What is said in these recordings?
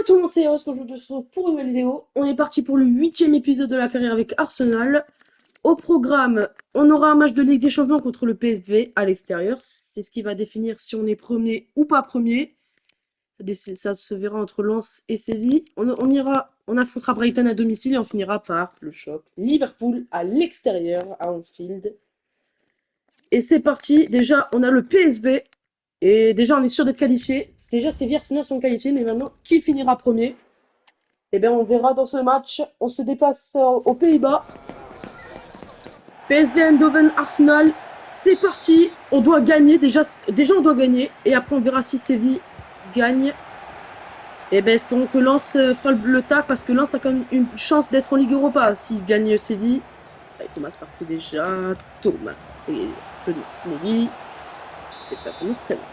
tout le monde, c'est Eros, aujourd'hui je te retrouve pour une nouvelle vidéo. On est parti pour le 8e épisode de la carrière avec Arsenal. Au programme, on aura un match de Ligue des Champions contre le PSV à l'extérieur. C'est ce qui va définir si on est premier ou pas premier. Ça se verra entre Lens et Séville. On affrontera Brighton à domicile et on finira par le choc Liverpool à l'extérieur, à Anfield. Et c'est parti. Déjà, on a le PSV. Et déjà, on est sûr d'être qualifié. Déjà, Séville et Arsenal sont qualifiés. Mais maintenant, qui finira premier? Eh bien, on verra dans ce match. On se dépasse aux Pays-Bas. PSV Eindhoven Arsenal. C'est parti. On doit gagner. Déjà, on doit gagner. Et après, on verra si Séville gagne. Et bien, espérons que Lens fera le tard. Parce que Lens a quand même une chance d'être en Ligue Europa. S'il gagne Séville. Avec Thomas Partey déjà. Thomas Partey, jeu de Martinelli. Et ça commence très bien.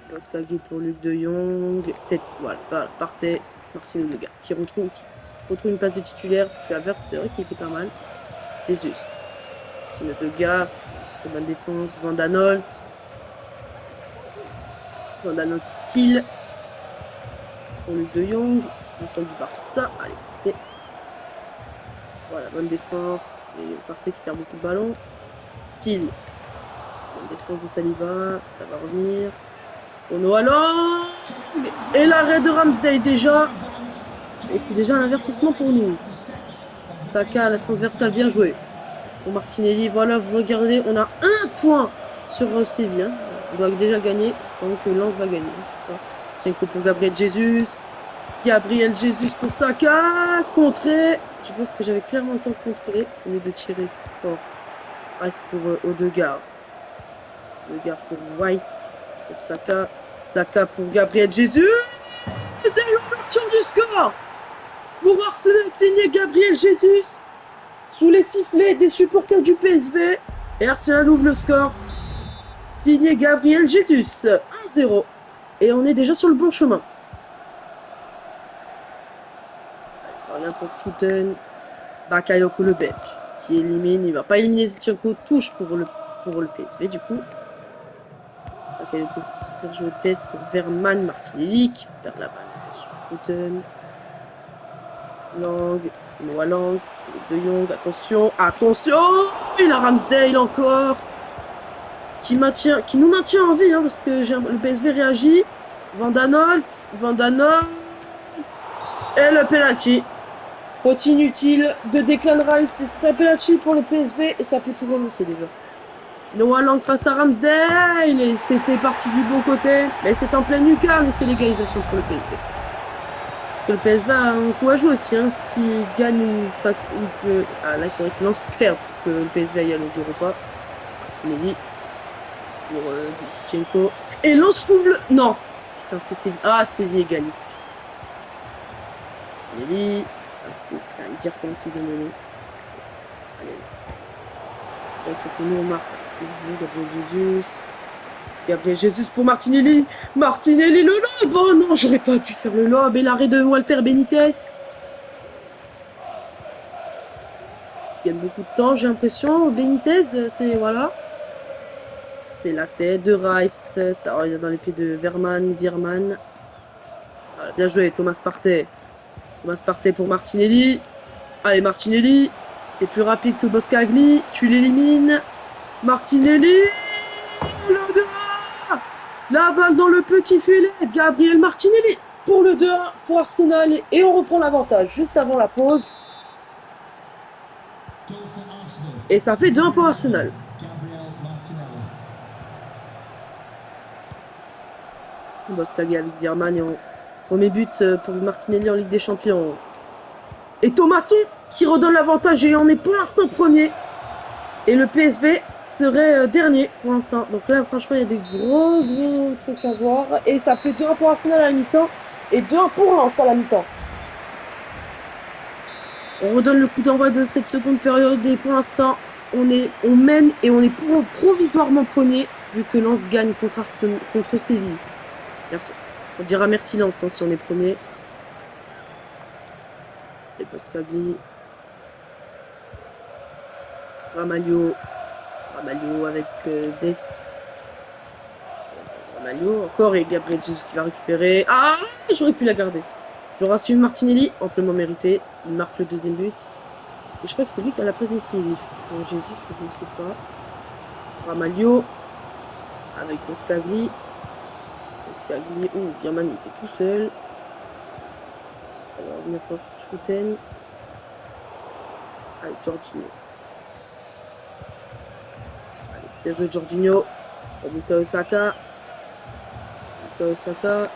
Boskagli pour Luc de Jong. Peut-être, voilà, Partey, Martin Odegaard. Qui retrouve une place de titulaire. Parce qu'Havertz, c'est vrai qu'il était pas mal. Jesus. Martin Odegaard. Très bonne défense. Van Aanholt. Thiel. Pour Luc de Jong. Le centre du Barça. Allez, Partey. Voilà, bonne défense. Et Partey qui perd beaucoup de ballons. Thiel. Bonne défense de Saliba. Ça va revenir. Ono Along. Et l'arrêt de Ramsdale déjà. Et c'est déjà un avertissement pour nous. Saka, la transversale, bien joué. Pour Martinelli, voilà, vous regardez, on a un point sur Séville. On doit déjà gagner. Espérons que Lens va gagner. C'est ça. Tiens, pour Gabriel Jesus. Gabriel Jesus pour Saka. Contré. Je pense que j'avais clairement le temps de contrer. Au lieu de tirer fort. Reste pour Odegaard. Odegaard pour White. Pour Saka. Saka pour Gabriel Jesus. C'est l'ouverture du score pour Arsenal, signé Gabriel Jesus. Sous les sifflets des supporters du PSV. Et Arsenal ouvre le score. Signé Gabriel Jesus. 1-0. Et on est déjà sur le bon chemin. Ça revient pour Chouten. Bakayoko le bench. Qui élimine. Il va pas éliminer Zinchenko. Touche pour le PSV du coup. Bakayoko pour Sergio Dest pour Verman Martinelli qui perd la balle. Attention, Chouten. Lang. Noah Lang. De Jong. Attention. Il a Ramsdale encore. Qui nous maintient en vie, hein, parce que le PSV réagit. Van Aanholt. Et le penalty. Faute inutile de Declan Rice. C'est un penalty pour le PSV et ça peut tout relancer déjà. Noah Lang face à Ramsdale. Et c'était parti du bon côté. Mais c'est en pleine lucarne et c'est l'égalisation pour le PSV. Le PSV a un coup à jouer aussi. Hein. S'il gagne ou face. Ah, là, il faudrait que Lens perde pour que le PSV aille à l'Europa. Martinelli. Pour Zinchenko. Et Lens trouve le. Non. Putain, c'est l'égaliste. Martinelli. C'est dire comment c'est donné. Allez, c'est. Il faut que nous on marque. Gabriel Jesus pour Martinelli. Martinelli, le lob. Oh non, j'aurais pas dû faire le lob. Et l'arrêt de Walter Benitez. Il gagne beaucoup de temps, j'ai l'impression. Benitez, c'est. Voilà. Et la tête de Rice. Ça revient dans les pieds de Virman. Voilà, bien joué, Thomas Partey. Pour Martinelli. Allez, Martinelli. T'es plus rapide que Boskagli. Tu l'élimines. Martinelli. Le 2-1. La balle dans le petit filet. Gabriel Martinelli pour le 2-1 pour Arsenal. Et on reprend l'avantage juste avant la pause. Et ça fait 2-1 pour Arsenal. Boskagli avec Virman et premier but pour Martinelli en Ligue des Champions. Et Thomasson qui redonne l'avantage et on est pour l'instant premier. Et le PSV serait dernier pour l'instant. Donc là, franchement, il y a des gros trucs à voir. Et ça fait 2-1 pour Arsenal à la mi-temps. Et 2-1 pour Lens à la mi-temps. On redonne le coup d'envoi de cette seconde période. Et pour l'instant, on mène et on est provisoirement premier. Vu que Lens gagne contre Séville. Merci. On dira merci Lens hein, si on est premier. Et Boskagli. Ramalho avec Dest. Ramalho, encore et Gabriel Jesus qui va récupérer. Ah, j'aurais pu la garder. J'aurais su Martinelli, amplement mérité. Il marque le deuxième but. Et je crois que c'est lui qui a la passe décisive. Donc Jesus, je ne sais pas. Ramalho, avec Oskagli. Oskagli, oh, Birman il était tout seul. Ça va revenir pour Schouten. Allez, Jorginho. Allez, bien joué Jorginho. Pour Bukayo Saka. Bukayo Saka.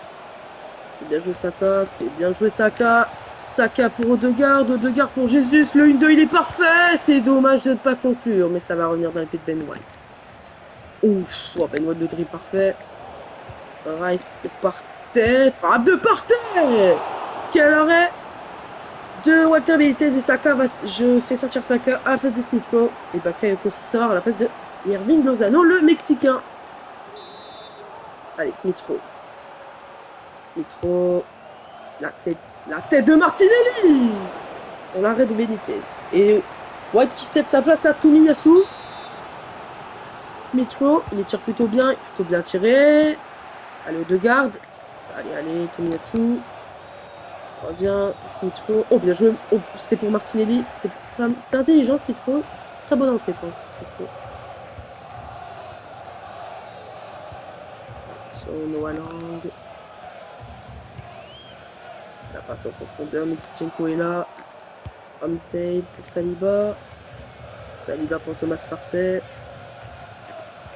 C'est bien joué Saka. C'est bien joué Saka. Saka pour Odegaard. Odegaard pour Jesus. Le 1-2 il est parfait. C'est dommage de ne pas conclure. Mais ça va revenir dans le pied de Ben White. Ouf. Oh, Ben White de dribble parfait. Rice pour Partey. Frappe de Partey. Quel arrêt de Walter Benitez et Saka. Je fais sortir Saka à la place de Smith Rowe. Et Bakayoko sort à la place de Irving Lozano, le Mexicain. Allez, Smith Rowe. Smith Rowe. La tête de Martinelli. Pour l'arrêt de Benitez. Et White qui cède sa place à Tomiyasu. Smith Rowe, il tire plutôt bien tiré. Allez, Odegaard. Allez, Tomiyasu. Revient, Smith Rowe. Oh, bien joué. Oh, c'était pour Martinelli. C'était intelligent, Smith Rowe. Très bonne entrée, je pense, Smith Rowe. Sur Noah Lang. La passe en profondeur. Mitichenko est là. Ramsdale pour Saliba. Saliba pour Thomas Partey.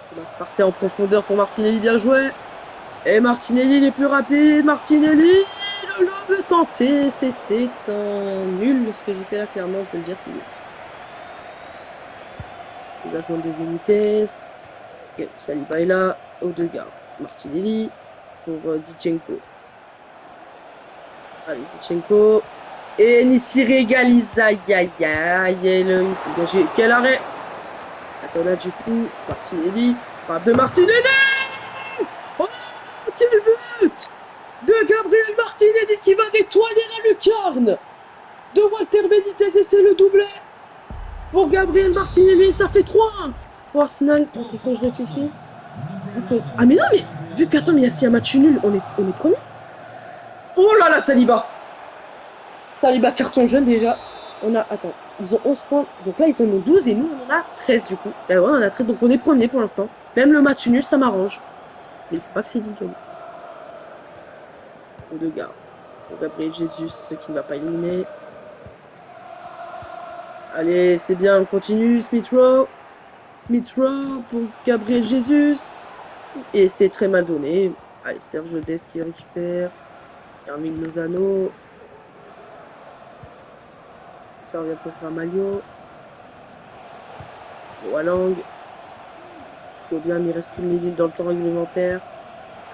Thomas Partey en profondeur pour Martinelli. Bien joué. Et Martinelli, il est plus rapide. Martinelli. Le lobe tenté, c'était un nul. Ce que j'ai fait là, clairement, on peut le dire, c'est nul. Dégagement de Benitez. Okay, Saliba est là. Odegaard. Martinelli pour Zichenko. Allez, Zichenko. Et Nissiri égalise. Aïe, aïe, aïe. Quel arrêt. Attends là, du coup, Martinelli. Frappe de Martinelli. Oh, quel but de Gabriel Martinelli qui va nettoyer la lucarne de Walter Benitez et c'est le doublé pour Gabriel Martinelli. Ça fait 3-1 pour Arsenal. Il faut que je réfléchisse. Ah mais non, mais vu qu'attends, mais s'il y a un match nul, on est premier. Oh là là, Saliba. Saliba carton jaune déjà. Attends, ils ont 11 points. Donc là, ils en ont 12 et nous, on en a 13 du coup. Ben ouais, on en a 13, donc on est premier pour l'instant. Même le match nul, ça m'arrange. Mais il faut pas que c'est gagne. Odegaard. Gabriel Jesus, ce qui ne va pas éliminer. Allez, c'est bien, on continue. Smith Rowe. Smith Rowe pour Gabriel Jesus. Et c'est très mal donné. Allez, Serge Dest qui récupère. Irving Lozano. Ça revient pour Ramalho. Walang. C'est bien, il reste une minute dans le temps réglementaire.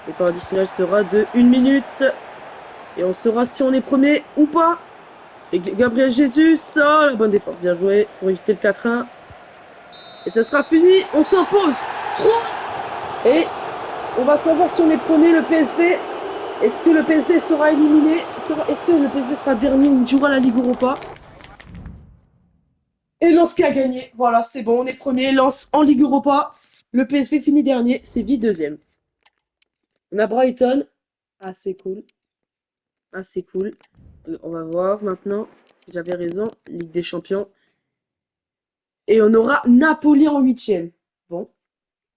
Le temps additionnel sera de 1 minute. Et on saura si on est premier ou pas. Et Gabriel Jesus, oh, la bonne défense, bien joué pour éviter le 4-1. Et ça sera fini, on s'impose 3. Et on va savoir si on est premier, le PSV. Est-ce que le PSV sera éliminé? Est-ce que le PSV sera dernier ou jouera la Ligue Europa? Et Lens qui a gagné. Voilà, c'est bon, on est premier. Lens en Ligue Europa. Le PSV finit dernier, Séville deuxième. On a Brighton. Ah, c'est cool. Ah, c'est cool. On va voir maintenant si j'avais raison. Ligue des Champions. Et on aura Napoli en 8e. Bon.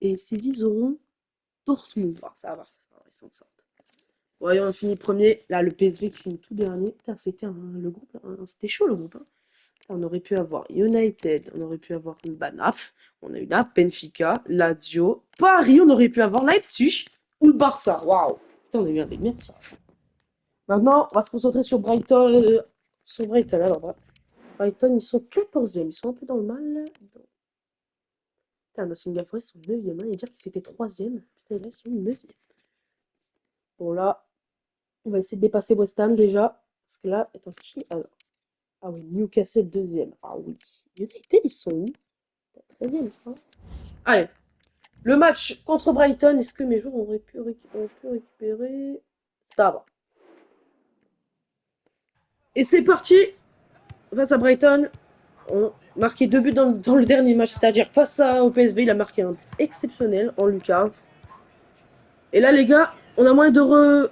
Et Séville auront Dortmund. Ah, ça va, ils s'en sortent. Voyons, on finit premier. Là, le PSV qui finit tout dernier. Putain, c'était le groupe. C'était chaud le groupe. Hein. On aurait pu avoir United. On aurait pu avoir Banaf. On a eu là Benfica, Lazio, Paris. On aurait pu avoir Leipzig ou le Barça. Waouh. Putain, on a eu un des meilleurs. Maintenant, on va se concentrer sur Brighton. Sur Brighton, alors. Brighton, ils sont 14e. Ils sont un peu dans le mal. Putain, Nottingham Forest sont 9e. Hein, et dire qu'ils étaient 3e. Putain, là, ils sont 9e. Bon, là, on va essayer de dépasser West Ham déjà. Parce que là, attends, qui alors? Ah oui, Newcastle 2e. Ah oui. United, ils sont où? 13e, c'est pas? Allez. Le match contre Brighton, est-ce que mes joueurs ont pu récupérer? Ça va. Et c'est parti. Face à Brighton, on marqué 2 buts dans le dernier match, c'est-à-dire face au PSV, il a marqué un but exceptionnel en Lucas. Et là, les gars, on a moyen de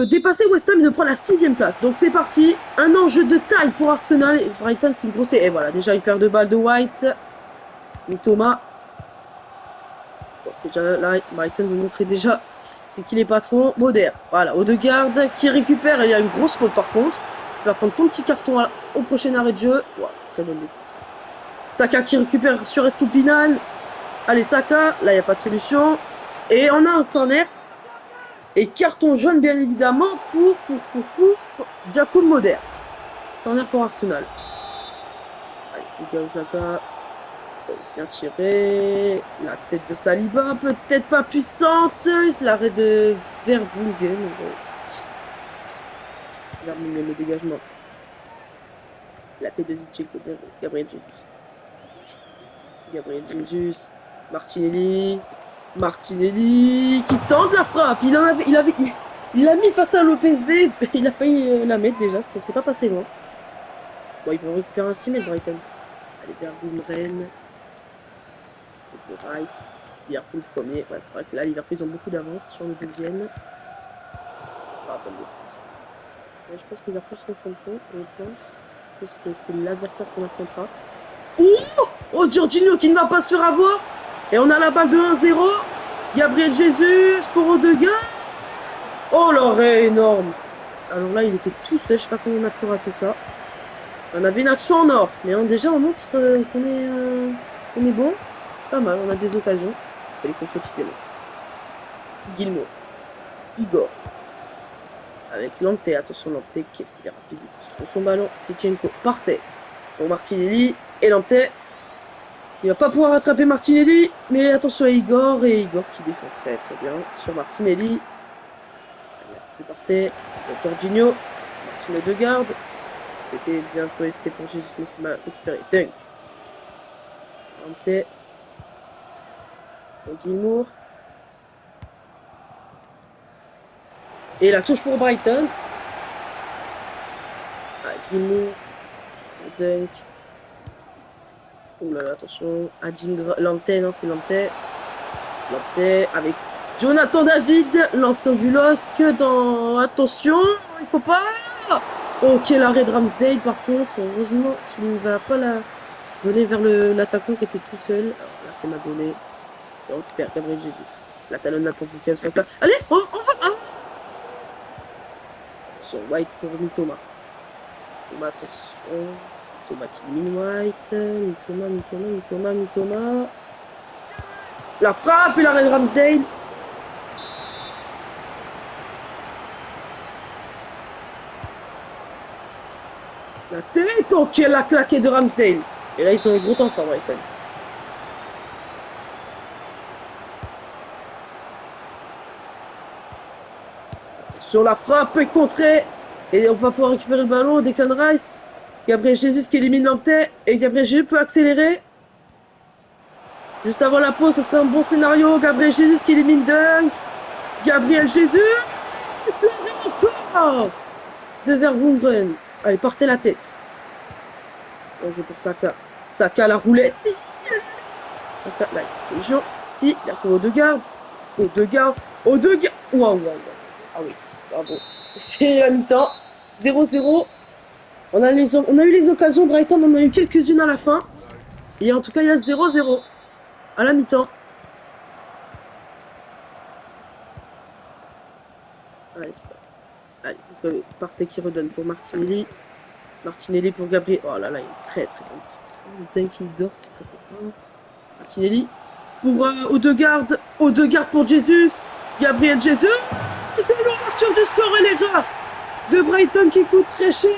dépasser West Ham et de prendre la 6e place. Donc c'est parti. Un enjeu de taille pour Arsenal. Et Brighton, c'est une grosse... Et voilà, déjà une paire de balles de White. Thomas. Bon, déjà là, Brighton veut montrer déjà c'est qui les patrons. Moder. Voilà, Odegaard qui récupère. Et il y a une grosse faute par contre. Il va prendre ton petit carton au prochain arrêt de jeu. Wow, très bonne défense. Saka qui récupère sur Estupinan. Allez, Saka. Là, il n'y a pas de solution. Et on a un corner. Et carton jaune, bien évidemment, pour Jakub Moder. Corner pour Arsenal. Allez, Bukayo Saka. Bien tiré. La tête de Saliba, peut-être pas puissante. L'arrêt de Verbruggen. Verbruggen, le dégagement. La tête de Zinchenko. Gabriel Jesus. Gabriel Jesus. Martinelli qui tente la frappe. Il l'a mis face à Lopez B. Il a failli la mettre déjà. Ça s'est pas passé loin. Bon, ils vont récupérer un 6 mètres Brighton. Allez, Verbruggen. Rice. Liverpool premier. Ouais, c'est vrai que là, Liverpool ils ont beaucoup d'avance sur le deuxième. Ah, bonne défense. Ouais, je pense que Liverpool seront champions. Je pense que c'est l'adversaire qu'on affrontera. Oh, Jorginho qui ne va pas se faire avoir. Et on a la balle de 1-0. Gabriel Jesus pour Odegaard. Oh, l'arrêt énorme. Alors là, il était tout seul. Je sais pas comment on a pu rater ça. On avait une action en or. Mais déjà, on montre qu'on est bon. C'est pas mal. On a des occasions. Il faut les concrétiser. Gilmour. Igor. Avec Lante. Attention, Lante. Qu'est-ce qu'il est rapide. Il trouve son ballon. Zinchenko partait. Pour Martinelli. Et Lante. Il va pas pouvoir rattraper Martinelli, mais attention à Igor, et Igor qui défend très très bien sur Martinelli. Il partait, Jorginho, Martin Odegaard. C'était bien joué, c'était pour Jesus, mais c'est mal récupéré. Dunk. Lante. Gilmour. Et la touche pour Brighton. Ah, Gilmour. Dunk. Oh là là, attention. Adingra. Lante, non, c'est Lante. Lante avec Jonathan David, l'ancien du LOSC dans... Attention, il faut pas... Oh, quel arrêt de Ramsdale, par contre. Heureusement qu'il ne va pas la donner vers l'attaquant qui était tout seul. Alors là, c'est ma donnée. Et on récupère Gabriel Jesus. La talonnade pour Bukayo Saka. Allez, on va... Attention, White pour Mitoma. Attention... White, Mitoma. La frappe et l'arrêt de Ramsdale. La tête, ok, la claquée de Ramsdale. Et là, ils sont les gros temps fort, Brighton. Sur la frappe est contrée. Et on va pouvoir récupérer le ballon. Declan Rice. Gabriel Jesus qui élimine Lante. Et Gabriel Jesus peut accélérer. Juste avant la pause, ce serait un bon scénario. Gabriel Jesus qui élimine Dunk. Gabriel Jesus. Encore de Verbruggen. Allez, portez la tête. Bon jeu pour Saka. Saka, la roulette. Saka, là, solution. Si, il a fait Odegaard. Waouh. Ah oui, bravo. C'est la mi-temps. 0-0. On a eu les occasions, Brighton, on a eu quelques-unes à la fin. Et en tout cas, il y a 0-0 à la mi-temps. Allez, Partey qui redonne pour Martinelli. Martinelli pour Gabriel. Oh là là, il est très très bon. Dunk Igor, c'est très très fort. Martinelli pour Odegaard pour Jesus. Gabriel Jesus. C'est l'ouverture du score et l'erreur de Brighton qui coûte très cher.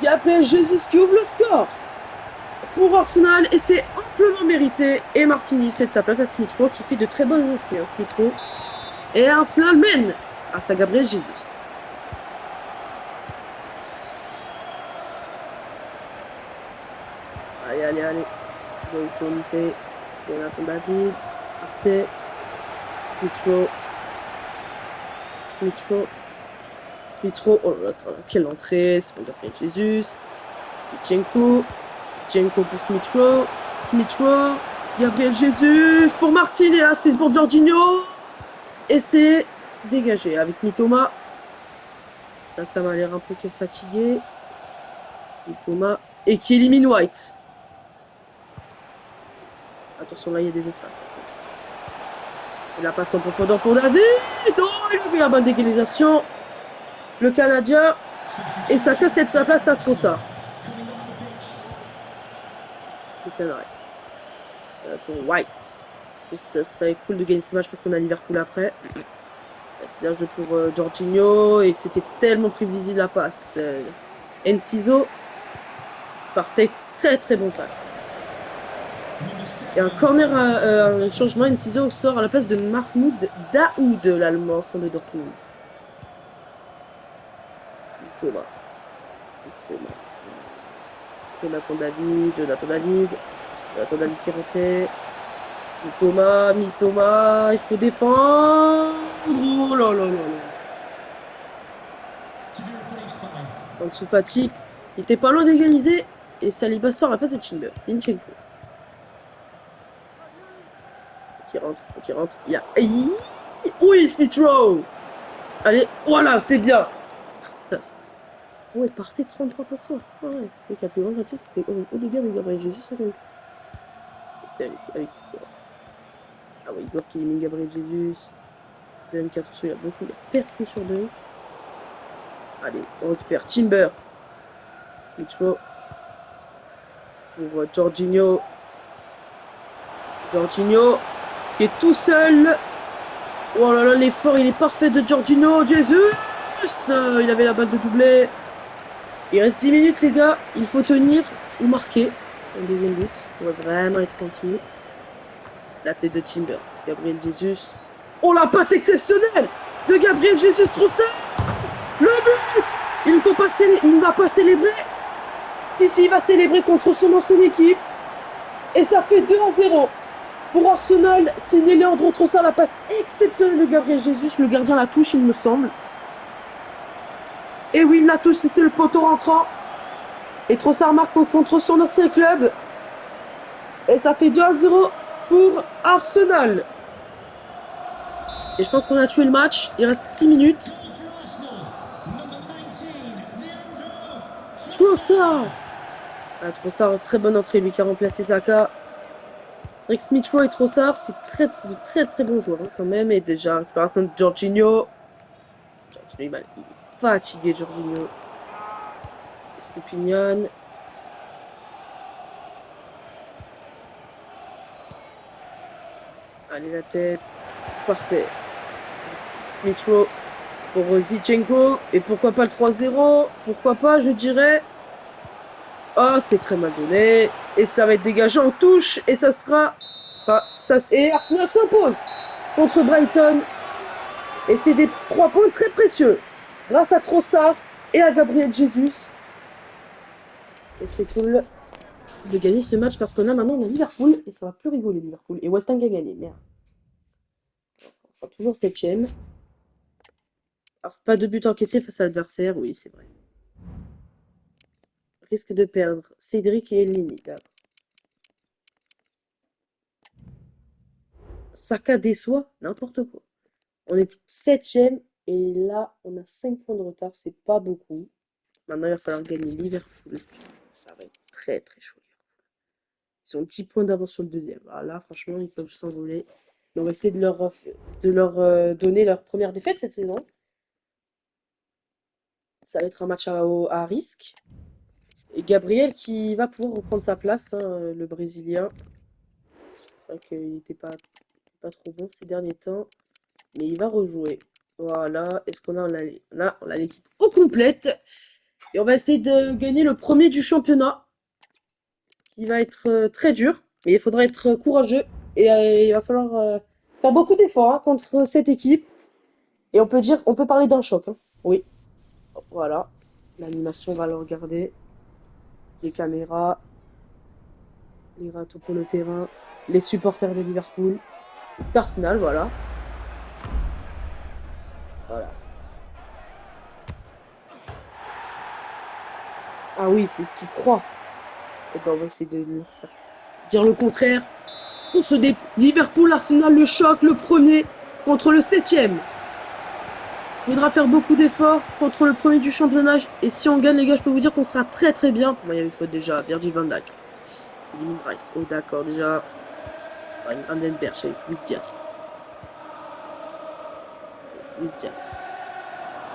Gabriel Jesus qui ouvre le score pour Arsenal et c'est amplement mérité. Et Martinelli c'est de sa place à Smith Rowe qui fait de très bonnes entrées. Smith Rowe. Et Arsenal mène à sa Gabriel Jesus. Allez. Jonathan David. Partey. Smith Rowe. Oh là là, quelle entrée. C'est pour Gabriel Jesus. Zinchenko pour Smith Rowe. Gabriel Jesus pour Martinez. C'est pour Jorginho. Et c'est dégagé avec Mitoma. Saka m'a l'air un peu fatigué. Mitoma. Et qui élimine White. Attention, là, il y a des espaces. Il la passe en profondeur pour David. Oh, il a vu la bonne d'égalisation. Le Canadien. Et Saka cède sa place à Trossard. Le Canaris. Pour White. Ça serait cool de gagner ce match parce qu'on a Liverpool après. C'est un jeu pour Jorginho. Et c'était tellement prévisible la passe. Enciso partait très très bon tacle. Et un corner, un changement, Enciso sort à la place de Mahmoud Daoud, l'allemand, sans de Dortmund. Thomas. Jonathan David qui est rentré. Mitoma, il faut défendre. Oh là là là là. Ansu Fati, il était pas loin d'égaliser. Et Saliba sort à la place de Zinchenko. Faut qu'il rentre. Il y a... Oui, Smith Rowe. Allez, voilà, c'est bien. Ouais, partez 33%. Ah ouais, c'est qu'à plus grande moitié, c'était Odegaard et Gabriel Jesus, ça même. Avec ah oui, Igor qui élimine Gabriel Jesus. Deuxième 4 il y a beaucoup, il y a personne sur deux. Allez, on récupère Timber. Smith Rowe. Pour Jorginho. Jorginho qui est tout seul. Oh là là, l'effort, il est parfait de Jorginho. Jesus, il avait la balle de doublé. Il reste 10 minutes, les gars. Il faut tenir ou marquer en deuxième but. On va vraiment être tranquille. La tête de Timber. Gabriel Jesus. Oh, la passe exceptionnelle de Gabriel Jesus, trop ça. Le but. Il ne va pas célébrer. Si, il va célébrer contre son ancienne équipe. Et ça fait 2-0. Pour Arsenal, c'est Leandro Trossard, la passe exceptionnelle de Gabriel Jesus. Le gardien la touche, il me semble. Et oui, il la touche, c'est le poteau rentrant. Et Trossard marque contre son ancien club. Et ça fait 2-0 pour Arsenal. Et je pense qu'on a tué le match. Il reste 6 minutes. Trossard. Ah, Trossard, très bonne entrée, lui qui a remplacé Saka. Avec Smith Rowe et Trossard, c'est très bons joueurs hein, quand même. Et déjà, récupération de Jorginho. Il est fatigué, Jorginho. Stupinian. Allez, la tête. Parfait. Smith Rowe pour Zinchenko. Et pourquoi pas le 3-0? Pourquoi pas, je dirais. Oh, c'est très mal donné. Et ça va être dégagé en touche. Et ça sera... Et Arsenal s'impose contre Brighton. Et c'est des 3 points très précieux. Grâce à Trossard et à Gabriel Jesus. Et c'est cool de gagner ce match parce qu'on a maintenant Liverpool. Et ça va plus rigoler, Liverpool. Et West Ham a gagné. Merde. Enfin, toujours 7ème. Alors, c'est pas de but encaissé face à l'adversaire. Oui, c'est vrai. Risque de perdre Cédric et Elneny. Saka déçoit, n'importe quoi. On est 7ème et là, on a 5 points de retard. C'est pas beaucoup. Maintenant, il va falloir gagner Liverpool. Ça va être très chaud. Ils ont 10 points d'avance sur le deuxième. Alors là, franchement, ils peuvent s'envoler. On va essayer de leur donner leur première défaite cette saison. Ça va être un match à risque. Et Gabriel qui va pouvoir reprendre sa place, hein, le Brésilien. C'est vrai qu'il n'était pas trop bon ces derniers temps. Mais il va rejouer. Voilà. Est-ce qu'on a on a l'équipe au complète. Et on va essayer de gagner le premier du championnat. Qui va être très dur. Mais il faudra être courageux. Et il va falloir faire beaucoup d'efforts hein, contre cette équipe. Et on peut parler d'un choc. Hein. Oui. Voilà. L'animation, on va le regarder. Les caméras. Les râteaux pour le terrain. Les supporters de Liverpool. D'Arsenal, voilà. Voilà. Ah oui, c'est ce qu'il croit. Et ben on va essayer de dire le contraire. Liverpool, Arsenal, le choc, le premier contre le 7e. Il faudra faire beaucoup d'efforts contre le premier du championnat. Et si on gagne, les gars, je peux vous dire qu'on sera très très bien. Bon, il y avait une faute déjà. Virgil van Dijk. Rice. Oh, d'accord, déjà. Vandenberg avec Luis Diaz. Luis Diaz.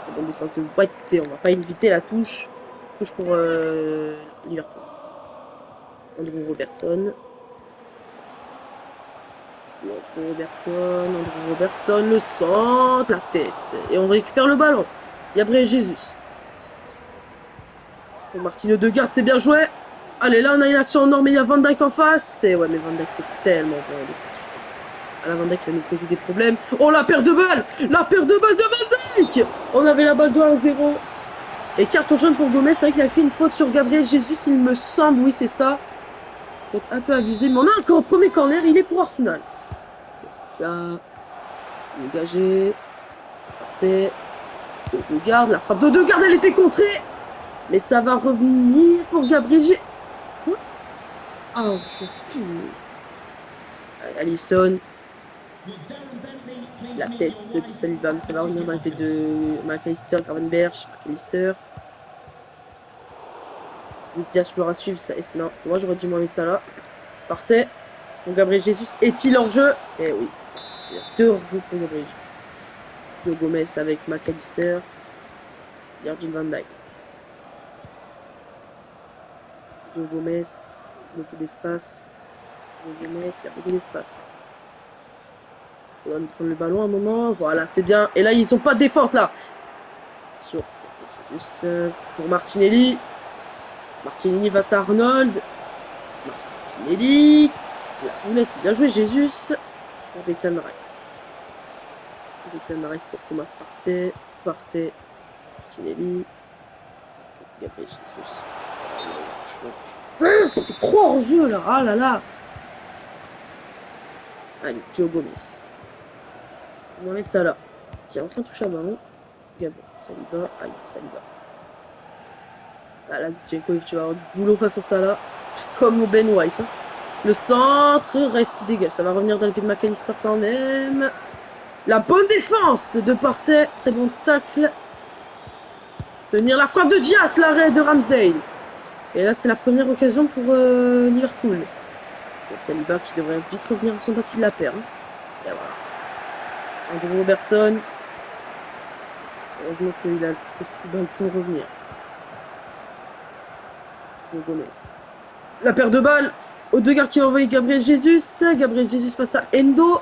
Très bonne défense de White. On va pas éviter la touche. Touche pour Liverpool. Andrew Robertson. Andrew Robertson, le centre, la tête. Et on récupère le ballon. Gabriel Jesus. Pour Martino Degas, c'est bien joué. Allez, là, on a une action énorme, mais il y a Van Dijk en face. Et ouais, mais Van Dijk, c'est tellement bon en défense. La Van Dijk va nous poser des problèmes. Oh, la perte de balle! La perte de balle de Van Dijk! On avait la balle de 1-0. Et carton jaune pour Gomez. C'est vrai qu'il a fait une faute sur Gabriel Jesus, il me semble. Oui, c'est ça. Faute un peu abusée. Mais on a encore premier corner. Il est pour Arsenal. Là, dégagé. Partez. Odegaard. La frappe d'Odegaard, elle était contrée. Mais ça va revenir pour Gabriel Jesus. Oh, c'est plus. Alisson. La tête de Saliba, mais ça va revenir dans la tête de McAllister, Gravenberch, McAllister. Luis Diaz, joueur à suivre, ça est. Non, moi j'aurais dû m'enlever ça là. Partait. Pour Gabriel Jesus, est-il hors jeu? Eh oui, il y a 2 hors-jeu pour Gabriel Jesus. De Gomez avec McAllister. Virgil van Dijk. De Gomez, beaucoup d'espace. De Gomez, il y a beaucoup d'espace. On va nous prendre le ballon un moment. Voilà, c'est bien. Et là, ils n'ont pas de défense, là. Juste pour Martinelli. Martinelli face à Arnold. Martinelli. La roulette, c'est bien joué, Jesus. Pour Declan Rice. Declan Rice pour Thomas Partey. Partey. Martinelli. Gabriel Jesus. Putain, ça fait 3 hors jeu, là. Ah là là. Allez, Joe Gomez. On va mettre ça là. Qui a enfin touché un ballon. Gabriel, Saliba. Aïe, Saliba. Ah là, Zinchenko, tu vas avoir du boulot face à ça là. Comme Ben White. Hein. Le centre reste qui dégage. Ça va revenir dans le pied de McAllister quand même. La bonne défense de Partey. Très bon tacle. Tenir la frappe de Diaz, l'arrêt de Ramsdale. Et là, c'est la première occasion pour Liverpool. Bon, Saliba qui devrait vite revenir à son poste s'il la perd. Hein. Et voilà. Andrew Robertson. Heureusement qu'il a la possibilité de revenir. Joe Gomez. La paire de balles. Odegaard qui va envoyer Gabriel Jesus. Gabriel Jesus face à Endo.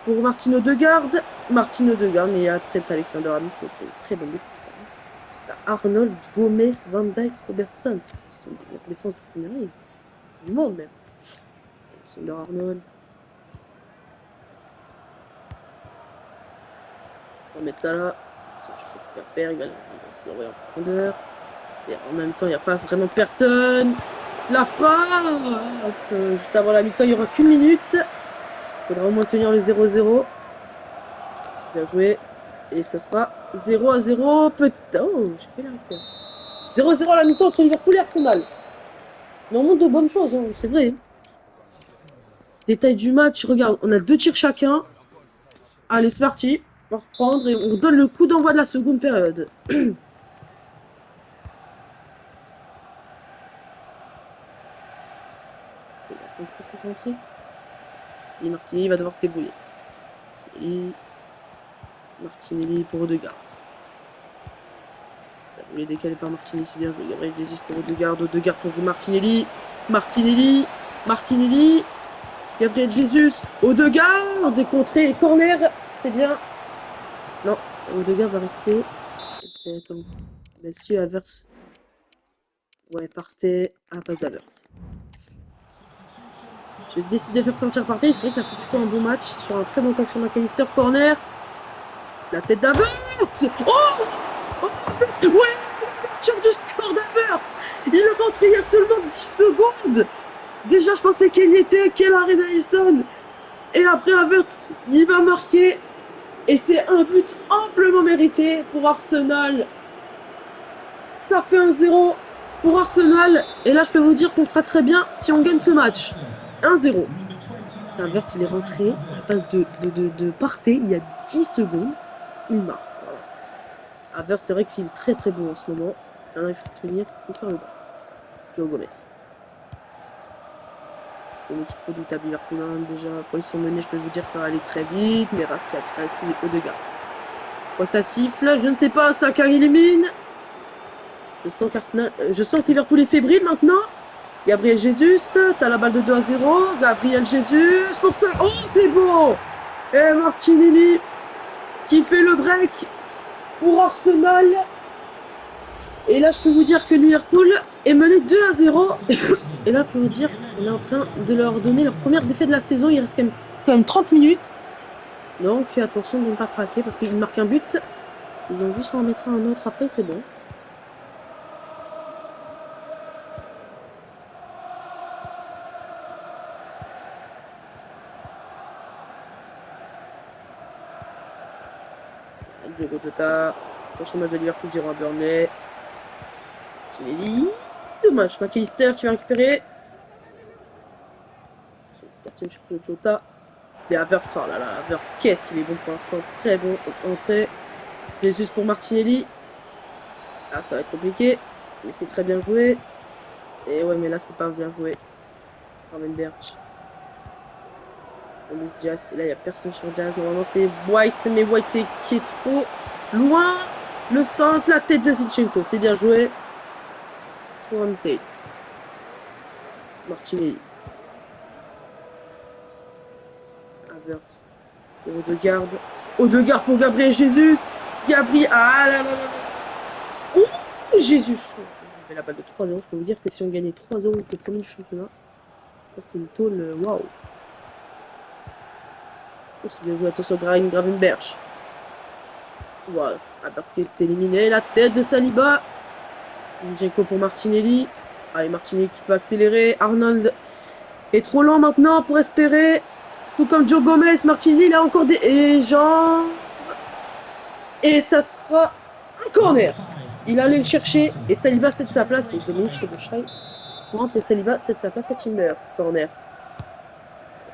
Pour Martin Odegaard. Martin Odegaard, mais il y a Trent Alexander-Arnold. C'est une très bonne défense. Arnold, Gomez, Van Dijk, Robertson. C'est une défense de première ligne. Du monde même. Alexander-Arnold. On va mettre ça là. Je sais ce qu'il va faire. Il va se l'envoyer en profondeur. Et en même temps, il n'y a pas vraiment personne. La frappe. Juste avant la mi-temps, il n'y aura qu'une minute. Il faudra au moins tenir le 0-0. Bien joué. Et ça sera 0-0. Peut-être. Oh, j'ai fait la réponse. 0-0 à la mi-temps entre Liverpool et Arsenal. Mais on montre de bonnes choses, hein, c'est vrai. Détail du match, regarde, on a 2 tirs chacun. Allez, c'est parti. On va reprendre et on donne le coup d'envoi de la seconde période. Rentrer. Et Martinelli va devoir se débrouiller. Martinelli pour Odegaard. Ça voulait décaler par Martinelli, c'est bien joué. Gabriel Jesus pour Odegaard. Odegaard pour Martinelli. Martinelli. Gabriel Jesus. Odegaard. Décontré. Corner. C'est bien. Non. Odegaard va rester. Et puis, attends. Monsieur Havertz. Ouais, Partey. Ah, pas Havertz. J'ai décidé de faire sortir Partey. C'est vrai qu'il a fait plutôt un bon match. Sur un très bon temps sur McAllister. Corner. La tête d'Havertz. Oh, ouais, l'ouverture du score d'Havertz. Il est rentré il y a seulement 10 secondes. Déjà, je pensais qu'il y était. Quel arrêt d'Alisson. Et après, Havertz, il va marquer. Et c'est un but amplement mérité pour Arsenal. Ça fait 1-0 pour Arsenal. Et là, je peux vous dire qu'on sera très bien si on gagne ce match. 1-0. Havertz, il est rentré, à passe de Partey, il y a 10 secondes, il marque. Voilà. Havertz, c'est vrai qu'il est très très bon en ce moment. Maintenant, il faut tenir, il faut faire le bac. Joe Gomez. C'est une équipe redoutable Liverpool. Déjà, quand ils sont menés, je peux vous dire que ça va aller très vite. Mais Rascal reste Odegaard. Quand ça siffle, je ne sais pas, ça élimine. Je sens que Liverpool est fébrile maintenant. Gabriel Jesus, t'as la balle de 2-0. Gabriel Jesus pour ça. Oh, c'est bon. Et Martinelli qui fait le break pour Arsenal. Et là, je peux vous dire que Liverpool est mené 2-0. Et là, je peux vous dire, on est en train de leur donner leur première défaite de la saison. Il reste quand même 30 minutes. Donc, attention de ne pas craquer parce qu'ils marquent un but. Ils ont juste à en mettre un autre après, c'est bon. Diogo Jota. Prochain match de Liverpool, 0 à Burnley. Dommage. McAllister qui va récupérer. Jota. Et Havertz, oh là là, Havertz, qu'est-ce qu'il est bon pour l'instant. Très bon. Entrée. Jesus pour Martinelli. Ah, ça va être compliqué. Mais c'est très bien joué. Et ouais, mais là, c'est pas bien joué. Ramenberg. Luis Diaz. Et là, il n'y a personne sur Diaz. Normalement, c'est White. Mais White qui est trop loin. Le centre, la tête de Zinchenko. C'est bien joué. Pour Ramsdale. Martinelli. Havertz. Odegaard. Odegaard pour Gabriel Jesus. Gabriel. Ah là là là là là. Ouh, Jesus. On avait la balle de 3-0. Je peux vous dire que si on gagnait 3-0 avec le premier du championnat, c'est une tôle. Waouh. Oh, c'est bien joué. Attention, Gravenberg. Voilà. Ah, parce qu'il est éliminé. La tête de Saliba. Zinchenko pour Martinelli. Allez, Martinelli qui peut accélérer. Arnold est trop lent maintenant pour espérer. Tout comme Joe Gomez, Martinelli, il a encore des jambes. Et ça sera un corner. Il allait le chercher et Saliba cède sa place. Et Dominique Szoboszlai rentre et Saliba cède sa place à Timber. Corner.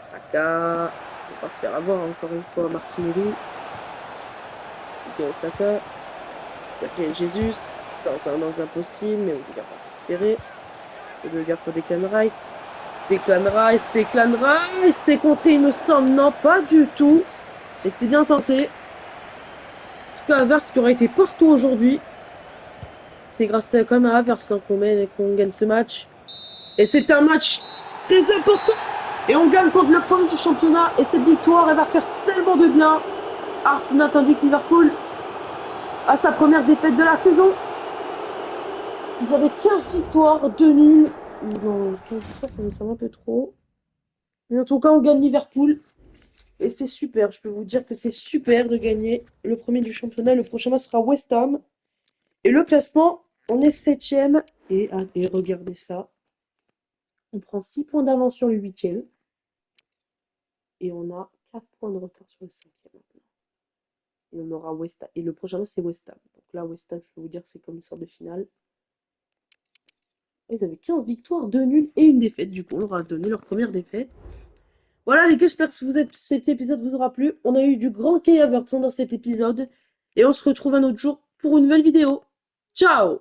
Saka. On va pas se faire avoir encore une fois Martinelli. Saka. Gabriel Jesus. C'est un angle impossible, mais on ne va pas récupérer. Odegaard pour Declan Rice. Declan Rice. C'est contré, il me semble. Non, pas du tout. Et c'était bien tenté. En tout cas, Havertz qui aurait été partout aujourd'hui. C'est grâce quand même à Havertz qu'on gagne ce match. Et c'est un match très important. Et on gagne contre le premier du championnat. Et cette victoire, elle va faire tellement de bien. Arsenal tandis que Liverpool à sa première défaite de la saison. Ils avaient 15 victoires, 2 nuls. Non, 15 victoires, ça me semble un peu trop. Mais en tout cas, on gagne Liverpool. Et c'est super. Je peux vous dire que c'est super de gagner le premier du championnat. Le prochain match sera West Ham. Et le classement, on est 7ème. Et regardez ça. On prend 6 points d'avance sur le 8ème. Et on a 4 points de retard sur le 5ème maintenant. Et on aura West Ham. Et le prochain match, c'est West Ham. Donc là, West Ham, je peux vous dire, c'est comme une sorte de finale. Ils avaient 15 victoires, 2 nuls et une défaite. Du coup, on leur a donné leur première défaite. Voilà les gars, j'espère que cet épisode vous aura plu. On a eu du grand Kai Havertz dans cet épisode. Et on se retrouve un autre jour pour une nouvelle vidéo. Ciao!